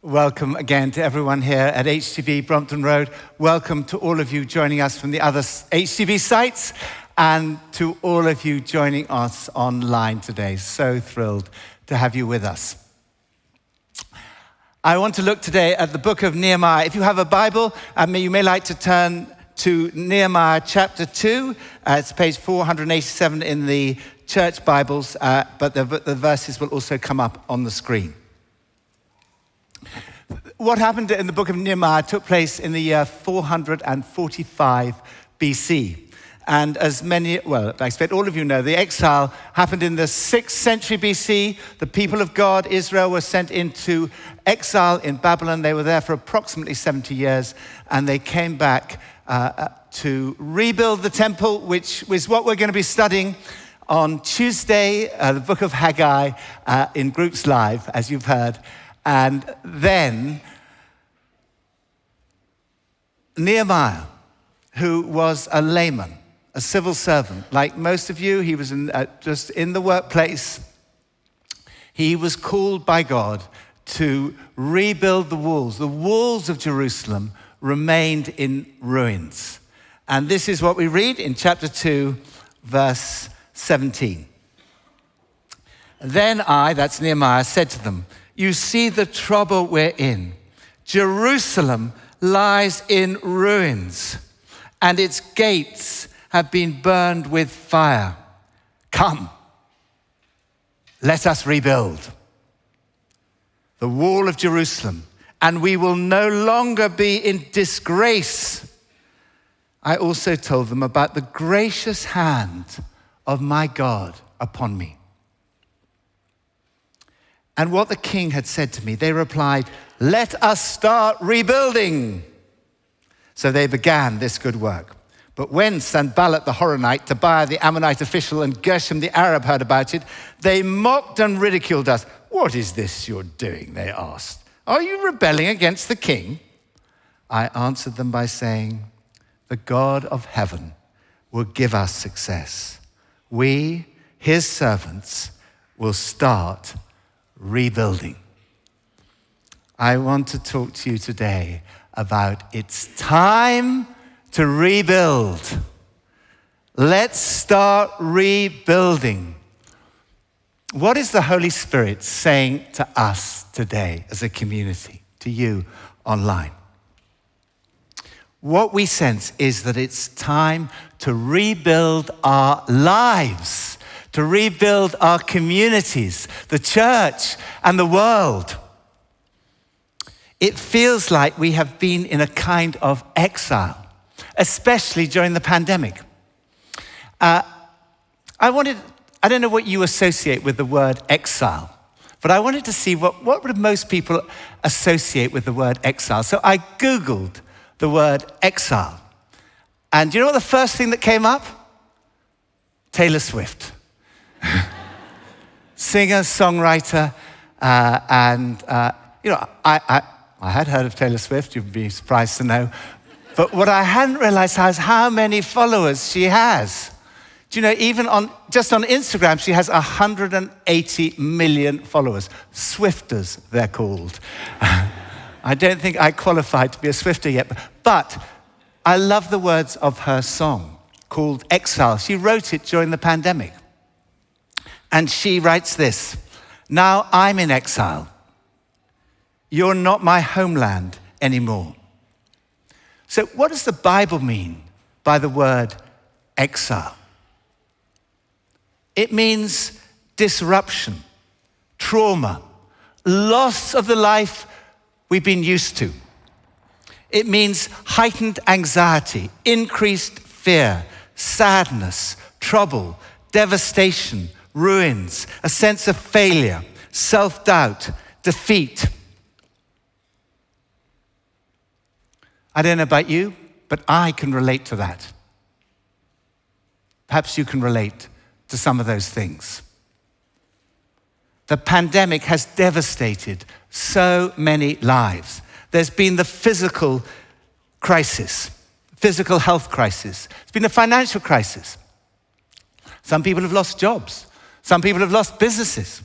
Welcome again to everyone here at HTB Brompton Road. Welcome to all of you joining us from the other HTB sites and to all of you joining us online today. So thrilled to have you with us. I want to look today at the book of Nehemiah. If you have a Bible, you may like to turn to Nehemiah chapter 2. It's page 487 in the church Bibles, but the verses will also come up on the screen. What happened in the book of Nehemiah took place in the year 445 BC. And as many, I expect all of you know, the exile happened in the 6th century BC. The people of God, Israel, were sent into exile in Babylon. They were there for approximately 70 years, and they came back to rebuild the temple, which was what we're going to be studying on Tuesday, the book of Haggai in Groups Live, as you've heard. And then Nehemiah, who was a layman, a civil servant, like most of you, he was just in the workplace. He was called by God to rebuild the walls. The walls of Jerusalem remained in ruins. And this is what we read in chapter 2, verse 17. Then I, that's Nehemiah, said to them, "You see the trouble we're in. Jerusalem lies in ruins, and its gates have been burned with fire. Come, let us rebuild the wall of Jerusalem, and we will no longer be in disgrace." I also told them about the gracious hand of my God upon me, and what the king had said to me. They replied, "Let us start rebuilding." So they began this good work. But when Sanballat the Horonite, Tobiah the Ammonite official, and Geshem the Arab heard about it, they mocked and ridiculed us. "What is this you're doing?" they asked. "Are you rebelling against the king?" I answered them by saying, "The God of heaven will give us success. We, his servants, will start rebuilding." I want to talk to you today about it's time to rebuild. Let's start rebuilding. What is the Holy Spirit saying to us today as a community, to you online? What we sense is that it's time to rebuild our lives, to rebuild our communities, the church and the world. It feels like we have been in a kind of exile, especially during the pandemic. I don't know what you associate with the word exile, but I wanted to see what would most people associate with the word exile. So I Googled the word exile. And do you know what the first thing that came up? Taylor Swift. Singer, songwriter, I had heard of Taylor Swift, you'd be surprised to know. But what I hadn't realized is how many followers she has. Do you know, even just on Instagram, she has 180 million followers. Swifters, they're called. I don't think I qualified to be a Swifter yet, but I love the words of her song called Exile. She wrote it during the pandemic. And she writes this: "Now I'm in exile. You're not my homeland anymore." So what does the Bible mean by the word exile? It means disruption, trauma, loss of the life we've been used to. It means heightened anxiety, increased fear, sadness, trouble, devastation, ruins, a sense of failure, self-doubt, defeat. I don't know about you, but I can relate to that. Perhaps you can relate to some of those things. The pandemic has devastated so many lives. There's been the physical crisis, physical health crisis. There's been a financial crisis. Some people have lost jobs. Some people have lost businesses.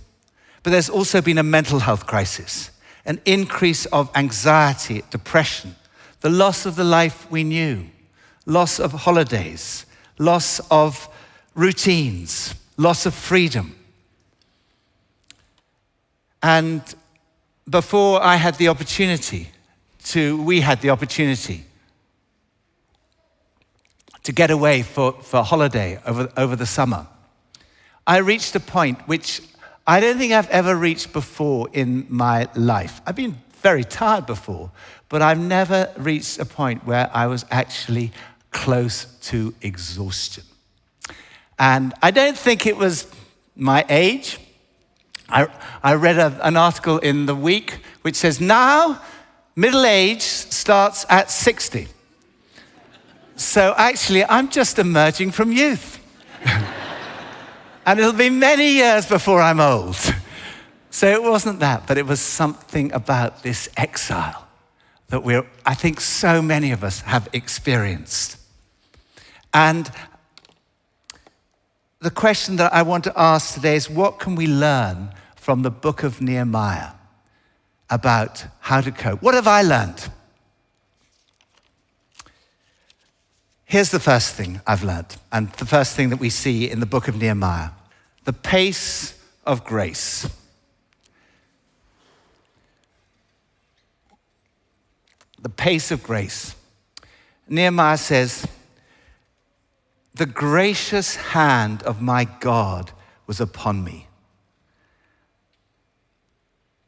But there's also been a mental health crisis. an increase of anxiety, depression, the loss of the life we knew, loss of holidays, loss of routines, loss of freedom. And before we had the opportunity to get away for holiday over the summer, I reached a point which I don't think I've ever reached before in my life. I've been very tired before, but I've never reached a point where I was actually close to exhaustion. And I don't think it was my age. I read an article in The Week which says, now middle age starts at 60. So actually, I'm just emerging from youth. And it'll be many years before I'm old. So it wasn't that, but it was something about this exile that I think so many of us have experienced. And the question that I want to ask today is, what can we learn from the book of Nehemiah about how to cope? What have I learned? Here's the first thing I've learned, and the first thing that we see in the book of Nehemiah: the pace of grace. The pace of grace. Nehemiah says, the gracious hand of my God was upon me.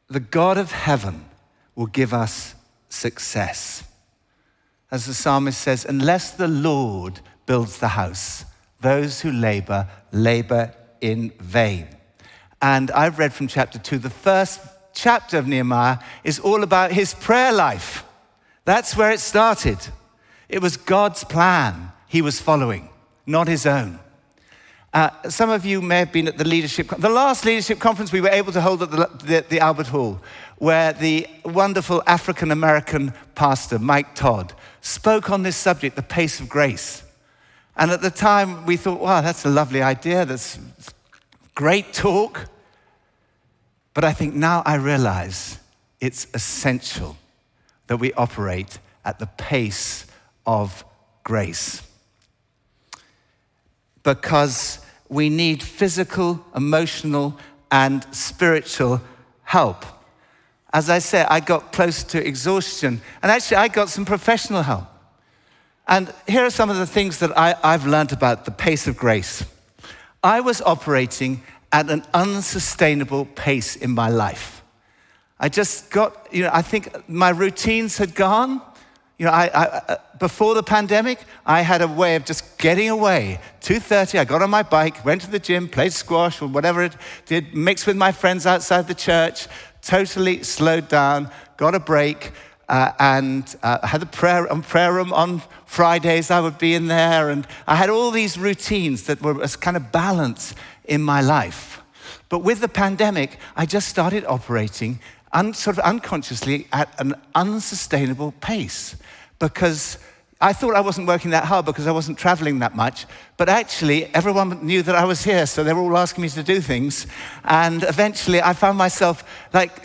The God of heaven will give us success. As the psalmist says, unless the Lord builds the house, those who labor in vain. And I've read from chapter 2, the first chapter of Nehemiah is all about his prayer life. That's where it started. It was God's plan he was following, not his own. Some of you may have been at the last leadership conference we were able to hold at the Albert Hall, where the wonderful African-American pastor, Mike Todd, spoke on this subject, the pace of grace. And at the time, we thought, wow, that's a lovely idea. That's great talk. But I think now I realize it's essential that we operate at the pace of grace. Because we need physical, emotional, and spiritual help. As I said, I got close to exhaustion, and actually I got some professional help. And here are some of the things that I've learned about the pace of grace. I was operating at an unsustainable pace in my life. I just got, I think my routines had gone. I before the pandemic, I had a way of just getting away. 2:30, I got on my bike, went to the gym, played squash or whatever it did, mixed with my friends outside the church, totally slowed down, got a break, and had a prayer room on Fridays. I would be in there, and I had all these routines that were a kind of balance in my life. But with the pandemic, I just started operating sort of unconsciously at an unsustainable pace, because I thought I wasn't working that hard because I wasn't traveling that much, but actually everyone knew that I was here, so they were all asking me to do things, and eventually I found myself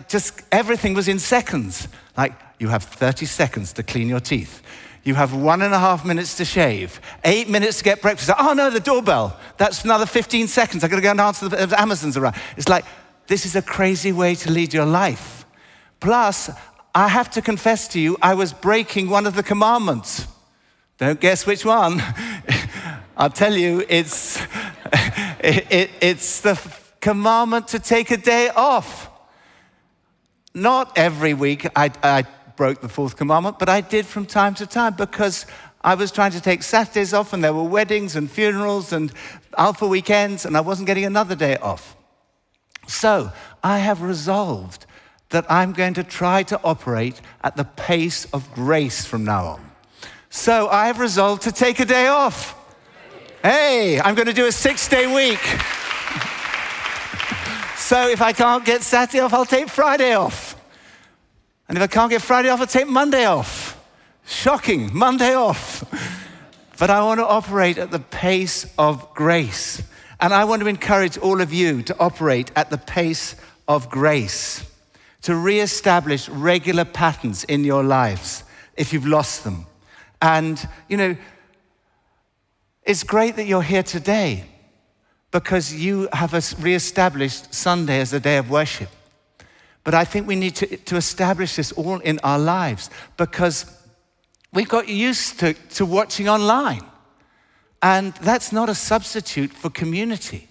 just everything was in seconds. Like, you have 30 seconds to clean your teeth. You have 1.5 minutes to shave, 8 minutes to get breakfast. Oh no, the doorbell. That's another 15 seconds. I've got to go and answer the Amazon's around. It's like, this is a crazy way to lead your life. Plus, I have to confess to you, I was breaking one of the commandments. Don't guess which one. I'll tell you, it's the commandment to take a day off. Not every week I broke the fourth commandment, but I did from time to time, because I was trying to take Saturdays off, and there were weddings and funerals and alpha weekends, and I wasn't getting another day off. So I have resolved that I'm going to try to operate at the pace of grace from now on. So I have resolved to take a day off. Hey, I'm going to do a 6-day week. So if I can't get Saturday off, I'll take Friday off. And if I can't get Friday off, I'll take Monday off. Shocking, Monday off. But I want to operate at the pace of grace. And I want to encourage all of you to operate at the pace of grace. to reestablish regular patterns in your lives if you've lost them. And, it's great that you're here today because you have reestablished Sunday as a day of worship. But I think we need to establish this all in our lives because we got used to watching online. And that's not a substitute for community.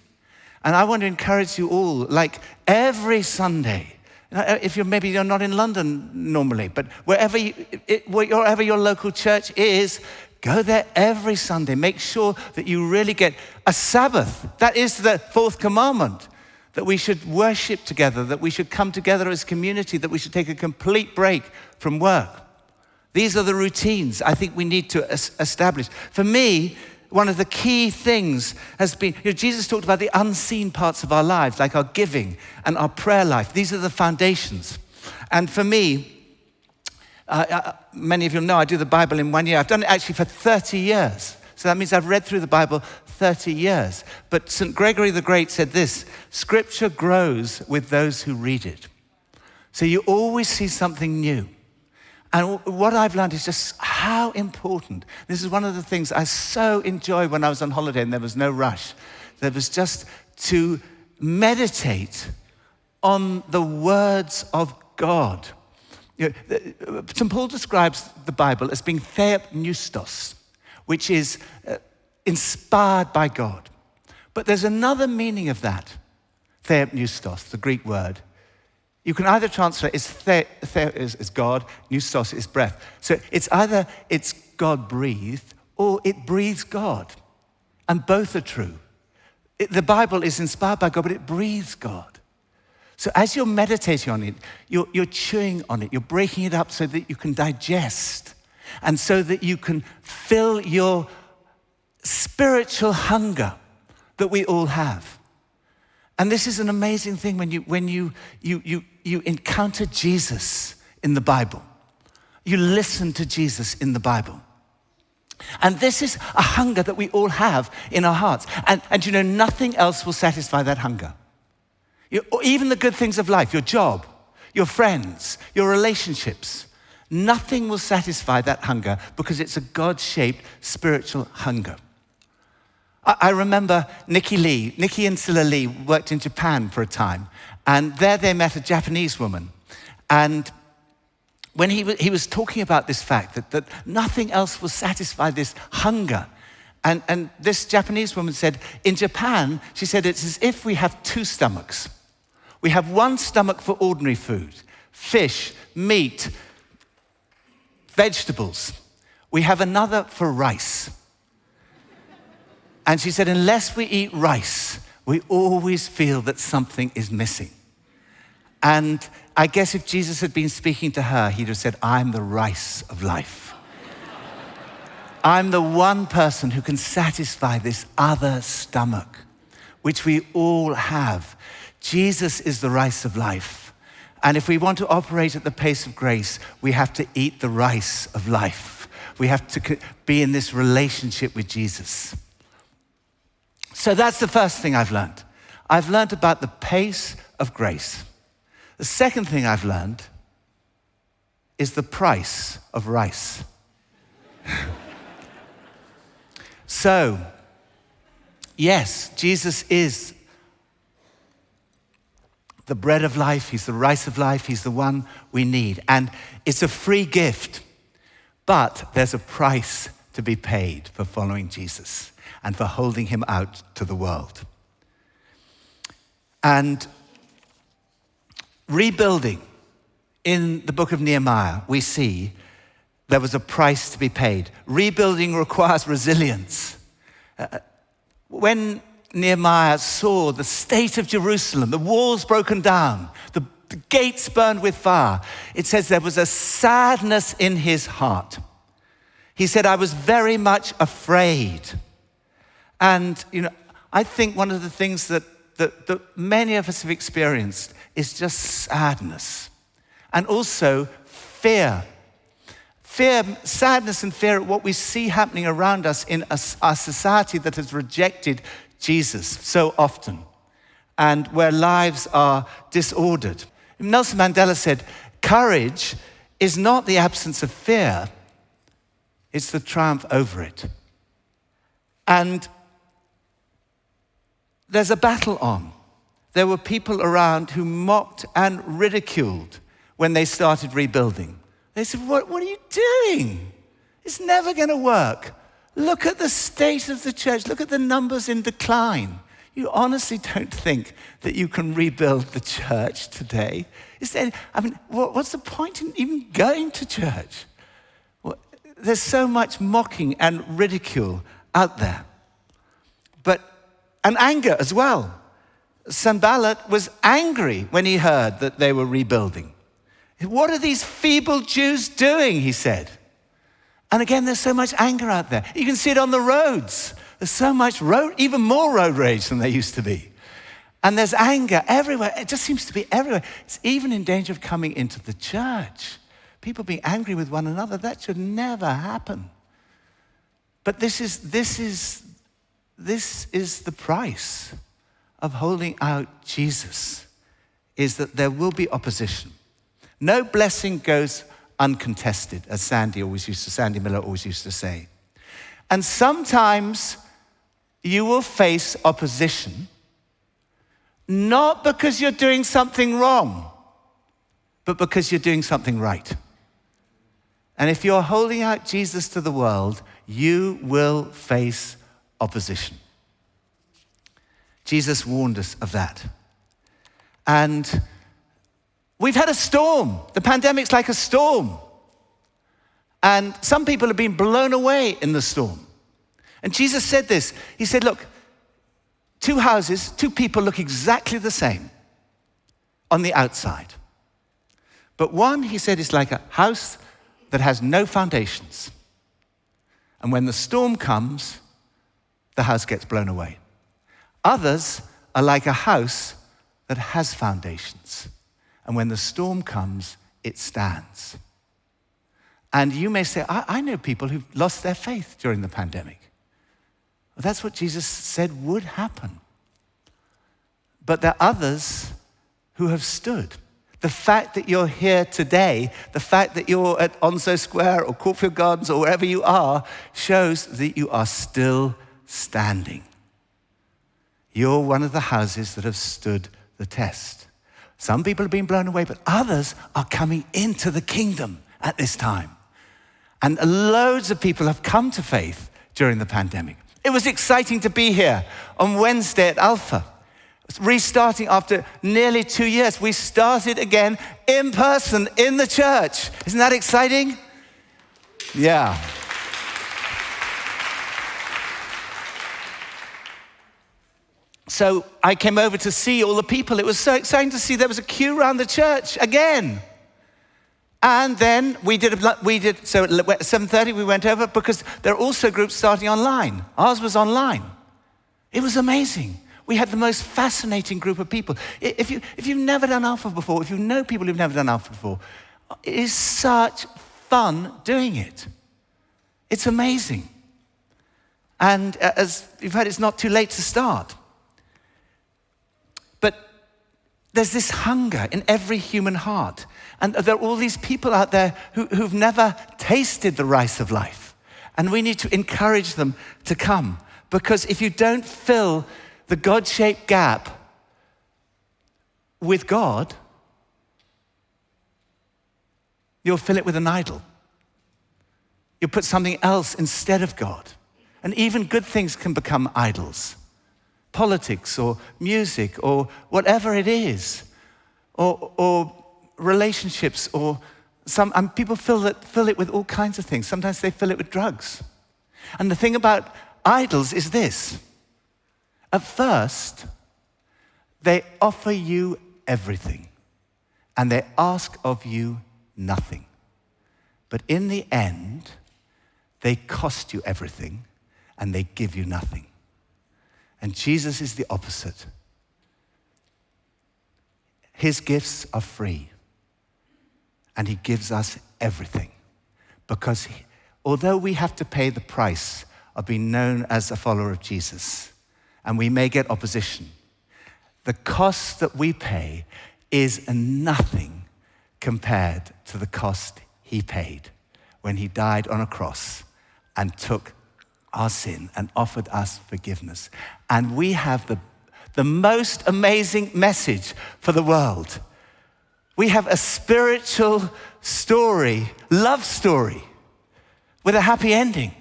And I want to encourage you all, like every Sunday, if you're not in London normally, but wherever your local church is, go there every Sunday. Make sure that you really get a Sabbath. That is the fourth commandment, that we should worship together, that we should come together as community, that we should take a complete break from work. These are the routines I think we need to establish. For me, one of the key things has been, Jesus talked about the unseen parts of our lives, like our giving and our prayer life. These are the foundations. And for me, many of you know I do the Bible in 1 year. I've done it actually for 30 years. So that means I've read through the Bible 30 years. But St. Gregory the Great said this: Scripture grows with those who read it. So you always see something new. And what I've learned is just how important. This is one of the things I so enjoyed when I was on holiday and there was no rush. There was just to meditate on the words of God. St. Paul describes the Bible as being theopneustos, which is inspired by God. But there's another meaning of that, theopneustos, the Greek word. You can either translate is God, neustos is breath. So it's either it's God breathed or it breathes God. And both are true. The Bible is inspired by God, but it breathes God. So as you're meditating on it, you're chewing on it, you're breaking it up so that you can digest and so that you can fill your spiritual hunger that we all have. And this is an amazing thing when you encounter Jesus in the Bible. You listen to Jesus in the Bible. And this is a hunger that we all have in our hearts. And nothing else will satisfy that hunger. Even the good things of life, your job, your friends, your relationships, nothing will satisfy that hunger because it's a God-shaped spiritual hunger. I remember Nicky and Silla Lee worked in Japan for a time, and there they met a Japanese woman. And when he was talking about this fact that nothing else will satisfy this hunger, and this Japanese woman said, in Japan, she said, it's as if we have two stomachs. We have one stomach for ordinary food, fish, meat, vegetables. We have another for rice. And she said, unless we eat rice, we always feel that something is missing. And I guess if Jesus had been speaking to her, he'd have said, I'm the rice of life. I'm the one person who can satisfy this other stomach, which we all have. Jesus is the rice of life. And if we want to operate at the pace of grace, we have to eat the rice of life. We have to be in this relationship with Jesus. So that's the first thing I've learned. I've learned about the pace of grace. The second thing I've learned is the price of rice. So, yes, Jesus is the bread of life. He's the rice of life. He's the one we need. And it's a free gift, but there's a price to be paid for following Jesus and for holding him out to the world. And rebuilding, in the book of Nehemiah, we see there was a price to be paid. Rebuilding requires resilience. When Nehemiah saw the state of Jerusalem, the walls broken down, the gates burned with fire, it says there was a sadness in his heart. He said, I was very much afraid. And, I think one of the things that many of us have experienced is just sadness and also fear. Sadness and fear at what we see happening around us in our society that has rejected Jesus so often and where lives are disordered. Nelson Mandela said, courage is not the absence of fear, it's the triumph over it. And there's a battle on. There were people around who mocked and ridiculed when they started rebuilding. They said, what are you doing? It's never going to work. Look at the state of the church. Look at the numbers in decline. You honestly don't think that you can rebuild the church today? What's the point in even going to church? Well, there's so much mocking and ridicule out there. And anger as well. Sanballat was angry when he heard that they were rebuilding. What are these feeble Jews doing, he said. And again, there's so much anger out there. You can see it on the roads. There's so much even more road rage than there used to be. And there's anger everywhere. It just seems to be everywhere. It's even in danger of coming into the church. People being angry with one another, that should never happen. But this is the price of holding out Jesus, is that there will be opposition. No blessing goes uncontested, as Sandy Miller always used to say. And sometimes you will face opposition, not because you're doing something wrong, but because you're doing something right. And if you're holding out Jesus to the world, you will face opposition. Jesus warned us of that. And we've had a storm. The pandemic's like a storm. And some people have been blown away in the storm. And Jesus said this. He said, look, two people look exactly the same on the outside. But one, he said, is like a house that has no foundations. And when the storm comes, the house gets blown away. Others are like a house that has foundations. And when the storm comes, it stands. And you may say, I know people who've lost their faith during the pandemic. Well, that's what Jesus said would happen. But there are others who have stood. The fact that you're here today, the fact that you're at Onslow Square or Courtfield Gardens or wherever you are, shows that you are still standing. You're one of the houses that have stood the test. Some people have been blown away, but others are coming into the kingdom at this time. And loads of people have come to faith during the pandemic. It was exciting to be here on Wednesday at Alpha. Restarting after nearly 2 years. We started again in person in the church. Isn't that exciting? Yeah. So I came over to see all the people. It was so exciting to see there was a queue around the church again. And then so at 7:30 we went over because there are also groups starting online. Ours was online. It was amazing. We had the most fascinating group of people. If you've never done Alpha before, if you know people who've never done Alpha before, it is such fun doing it. It's amazing. And as you've heard, it's not too late to start. But there's this hunger in every human heart. And there are all these people out there who've never tasted the rice of life. And we need to encourage them to come. Because if you don't fill the God-shaped gap with God, you'll fill it with an idol. You'll put something else instead of God. And even good things can become idols. Politics or music or whatever it is. Or relationships or and people fill it with all kinds of things. Sometimes they fill it with drugs. And the thing about idols is this. At first, they offer you everything and they ask of you nothing. But in the end, they cost you everything and they give you nothing. And Jesus is the opposite. His gifts are free and he gives us everything because although we have to pay the price of being known as a follower of Jesus, and we may get opposition, the cost that we pay is nothing compared to the cost he paid when he died on a cross and took our sin and offered us forgiveness. And we have the most amazing message for the world. We have a spiritual story, love story, with a happy ending.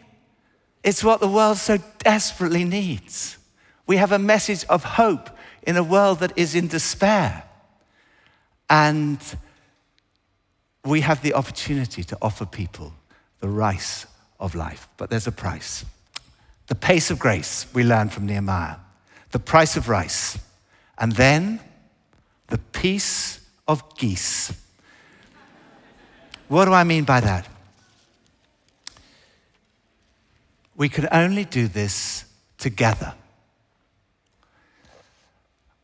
It's what the world so desperately needs. We have a message of hope in a world that is in despair. And we have the opportunity to offer people the rice of life. But there's a price. The pace of grace we learn from Nehemiah. The price of rice. And then the peace of geese. What do I mean by that? We can only do this together.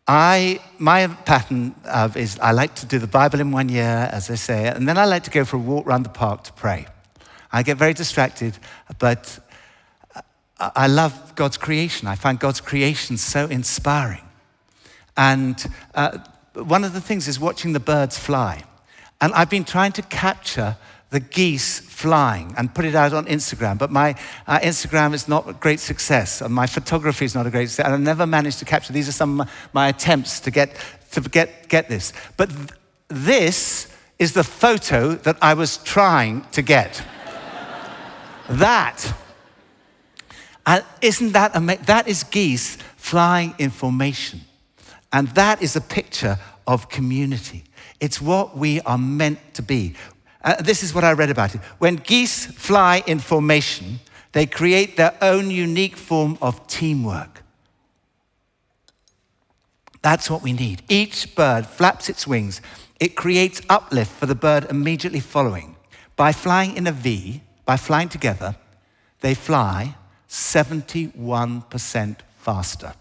My pattern is I like to do the Bible in 1 year, as I say, and then I like to go for a walk around the park to pray. I get very distracted, but I love God's creation. I find God's creation so inspiring. And one of the things is watching the birds fly. And I've been trying to capture the geese flying and put it out on Instagram. But my Instagram is not a great success, and my photography is not a great success. And I never managed to capture. These are some of my attempts to get this. But this is the photo that I was trying to get. Isn't that amazing? That is geese flying in formation. And that is a picture of community. It's what we are meant to be. This is what I read about it. When geese fly in formation, they create their own unique form of teamwork. That's what we need. Each bird flaps its wings. It creates uplift for the bird immediately following. By flying in a V, by flying together, they fly 71% faster.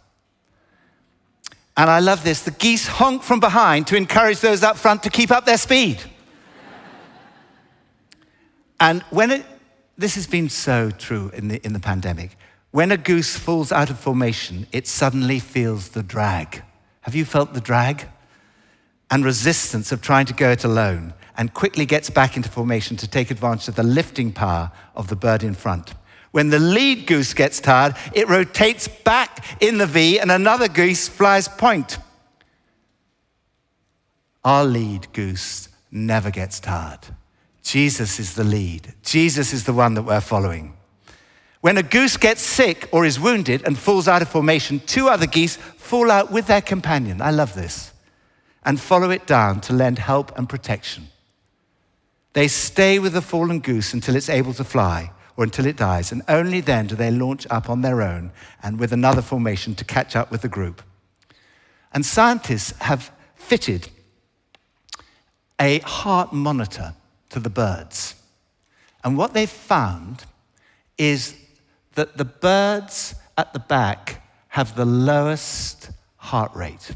And I love this. The geese honk from behind to encourage those up front to keep up their speed. And this has been so true in the pandemic. When a goose falls out of formation, it suddenly feels the drag. Have you felt the drag? And resistance of trying to go it alone, and quickly gets back into formation to take advantage of the lifting power of the bird in front. When the lead goose gets tired, it rotates back in the V and another goose flies point. Our lead goose never gets tired. Jesus is the lead. Jesus is the one that we're following. When a goose gets sick or is wounded and falls out of formation, 2 other geese fall out with their companion. I love this. And follow it down to lend help and protection. They stay with the fallen goose until it's able to fly or until it dies, and only then do they launch up on their own and with another formation to catch up with the group. And scientists have fitted a heart monitor to the birds. And what they've found is that the birds at the back have the lowest heart rate.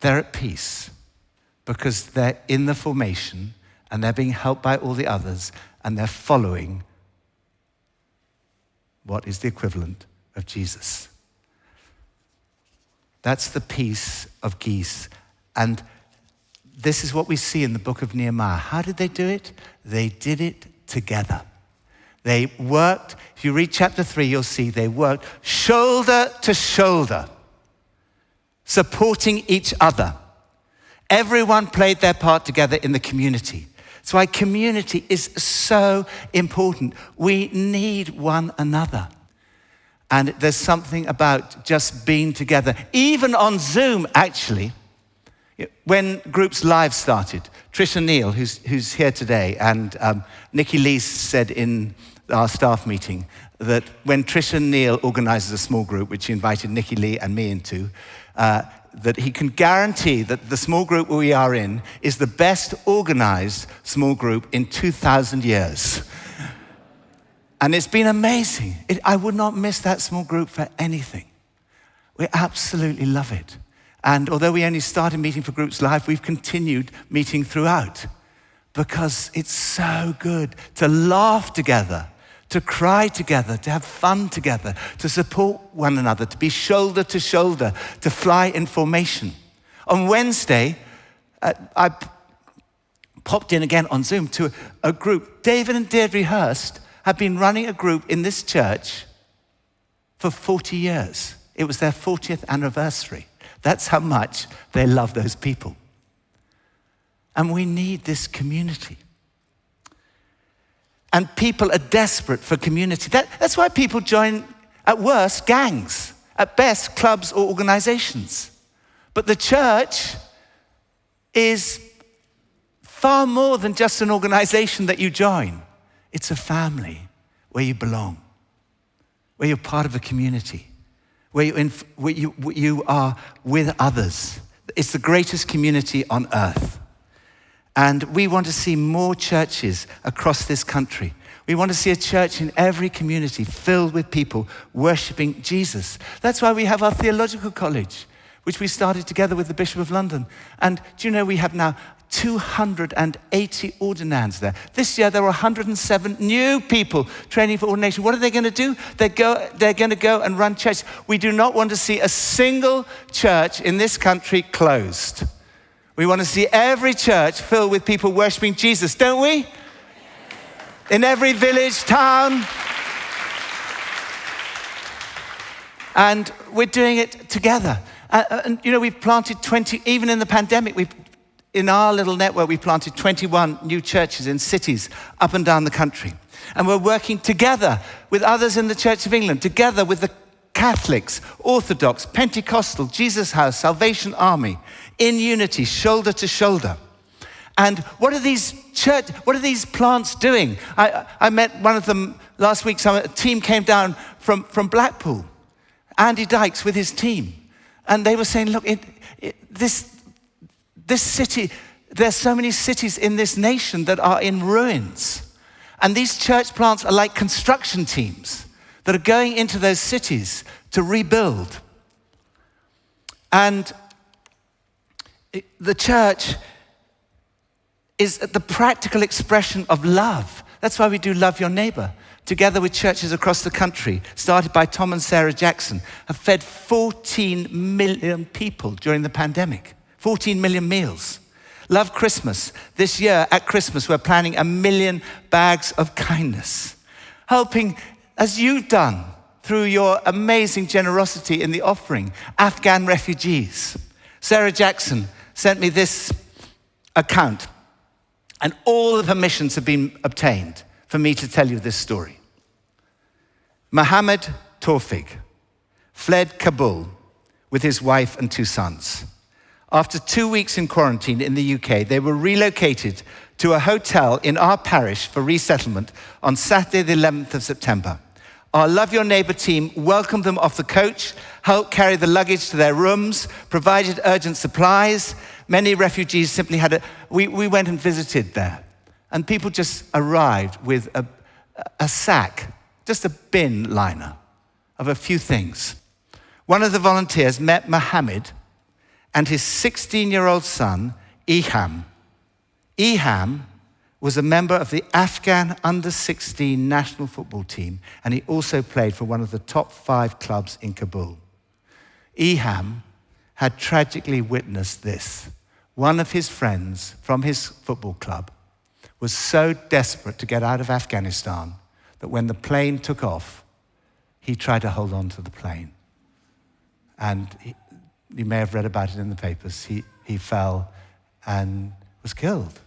They're at peace because they're in the formation and they're being helped by all the others and they're following what is the equivalent of Jesus. That's the peace of geese. And this is what we see in the book of Nehemiah. How did they do it? They did it together. They worked, if you read chapter 3, you'll see they worked shoulder to shoulder, supporting each other. Everyone played their part together in the community. That's why community is so important. We need one another. And there's something about just being together, even on Zoom, actually. When Groups Live started, Tricia Neal, who's here today, and Nicky Lee said in our staff meeting that when Tricia Neal organizes a small group, which she invited Nicky Lee and me into, that he can guarantee that the small group we are in is the best organized small group in 2,000 years. And it's been amazing. I would not miss that small group for anything. We absolutely love it. And although we only started meeting for Groups Live, we've continued meeting throughout because it's so good to laugh together, to cry together, to have fun together, to support one another, to be shoulder to shoulder, to fly in formation. On Wednesday, I popped in again on Zoom to a group. David and Deirdre Hurst have been running a group in this church for 40 years. It was their 40th anniversary. That's how much they love those people. And we need this community. And people are desperate for community. That's why people join, at worst, gangs, at best, clubs or organizations. But the church is far more than just an organization that you join. It's a family where you belong, where you're part of a community, where you are with others. It's the greatest community on earth. And we want to see more churches across this country. We want to see a church in every community filled with people worshiping Jesus. That's why we have our theological college, which we started together with the Bishop of London. And do you know we have now 280 ordinands there. This year there were 107 new people training for ordination. What are they going to do? They're going to go and run church. We do not want to see a single church in this country closed. We want to see every church filled with people worshiping Jesus, don't we? In every village, town. And we're doing it together. And you know, we've planted 20, even in the pandemic, in our little network, we planted 21 new churches in cities up and down the country. And we're working together with others in the Church of England, together with the Catholics, Orthodox, Pentecostal, Jesus House, Salvation Army, in unity, shoulder to shoulder. And what are these plants doing? I met one of them last week. A team came down from Blackpool, Andy Dykes with his team. And they were saying, look, this city, there's so many cities in this nation that are in ruins. And these church plants are like construction teams that are going into those cities to rebuild. And the church is the practical expression of love. That's why we do Love Your Neighbor, together with churches across the country, started by Tom and Sarah Jackson, have fed 14 million people during the pandemic. 14 million meals. Love Christmas. This year at Christmas, we're planning 1 million bags of kindness. Helping, as you've done through your amazing generosity in the offering, Afghan refugees. Sarah Jackson sent me this account, and all the permissions have been obtained for me to tell you this story. Mohammed Tawfiq fled Kabul with his wife and 2 sons. After 2 weeks in quarantine in the UK, they were relocated to a hotel in our parish for resettlement on Saturday, the 11th of September. Our Love Your Neighbor team welcomed them off the coach, helped carry the luggage to their rooms, provided urgent supplies. Many refugees simply we went and visited there. And people just arrived with a sack, just a bin liner of a few things. One of the volunteers met Mohammed and his 16-year-old son, Eham. Eham was a member of the Afghan under-16 national football team, and he also played for one of the top 5 clubs in Kabul. Eham had tragically witnessed this. One of his friends from his football club was so desperate to get out of Afghanistan that when the plane took off, he tried to hold on to the plane. And you may have read about it in the papers. He fell and was killed.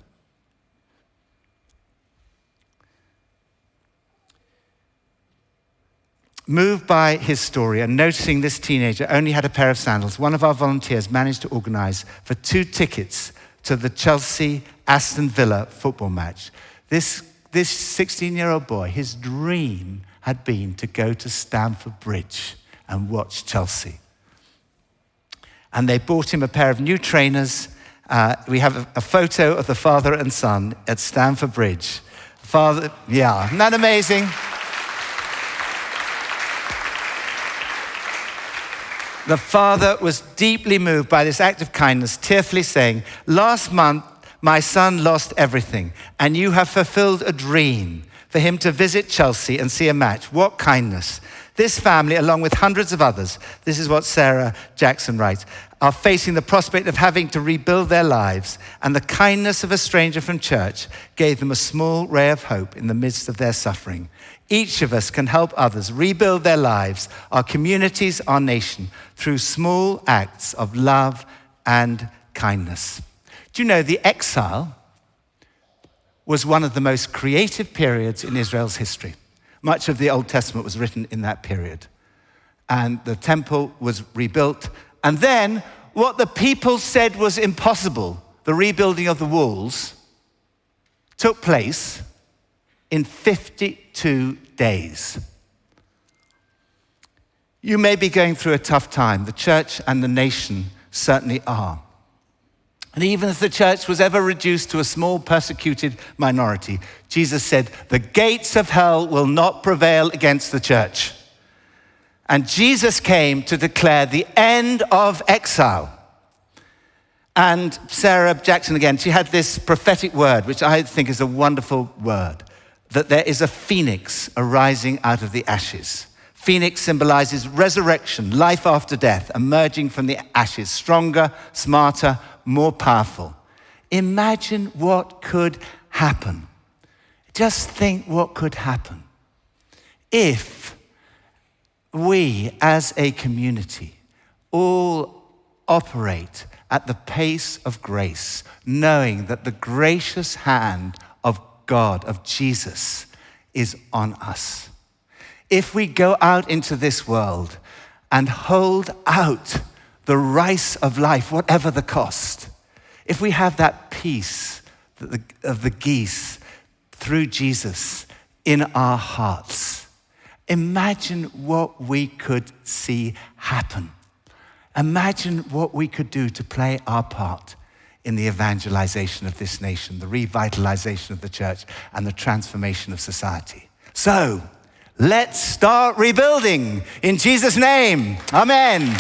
Moved by his story and noticing this teenager only had a pair of sandals, one of our volunteers managed to organize for 2 tickets to the Chelsea-Aston Villa football match. This 16-year-old boy, his dream had been to go to Stamford Bridge and watch Chelsea. And they bought him a pair of new trainers. We have a photo of the father and son at Stamford Bridge. Father, yeah, isn't that amazing? The father was deeply moved by this act of kindness, tearfully saying, "Last month, my son lost everything, and you have fulfilled a dream for him to visit Chelsea and see a match. What kindness. This family, along with hundreds of others, this is what Sarah Jackson writes, are facing the prospect of having to rebuild their lives, and the kindness of a stranger from church gave them a small ray of hope in the midst of their suffering. Each of us can help others rebuild their lives, our communities, our nation, through small acts of love and kindness. Do you know the exile was one of the most creative periods in Israel's history? Much of the Old Testament was written in that period. And the temple was rebuilt. And then what the people said was impossible, the rebuilding of the walls, took place in 52 days. You may be going through a tough time. The church and the nation certainly are. And even if the church was ever reduced to a small persecuted minority, Jesus said, the gates of hell will not prevail against the church. And Jesus came to declare the end of exile. And Sarah Jackson, again, she had this prophetic word, which I think is a wonderful word, that there is a phoenix arising out of the ashes. Phoenix symbolizes resurrection, life after death, emerging from the ashes, stronger, smarter, more powerful. Imagine what could happen. Just think what could happen if we as a community all operate at the pace of grace, knowing that the gracious hand of God, of Jesus, is on us. If we go out into this world and hold out the rice of life, whatever the cost, if we have that peace of the geese through Jesus in our hearts, imagine what we could see happen. Imagine what we could do to play our part in the evangelization of this nation, the revitalization of the church, and the transformation of society. So, let's start rebuilding in Jesus' name. Amen.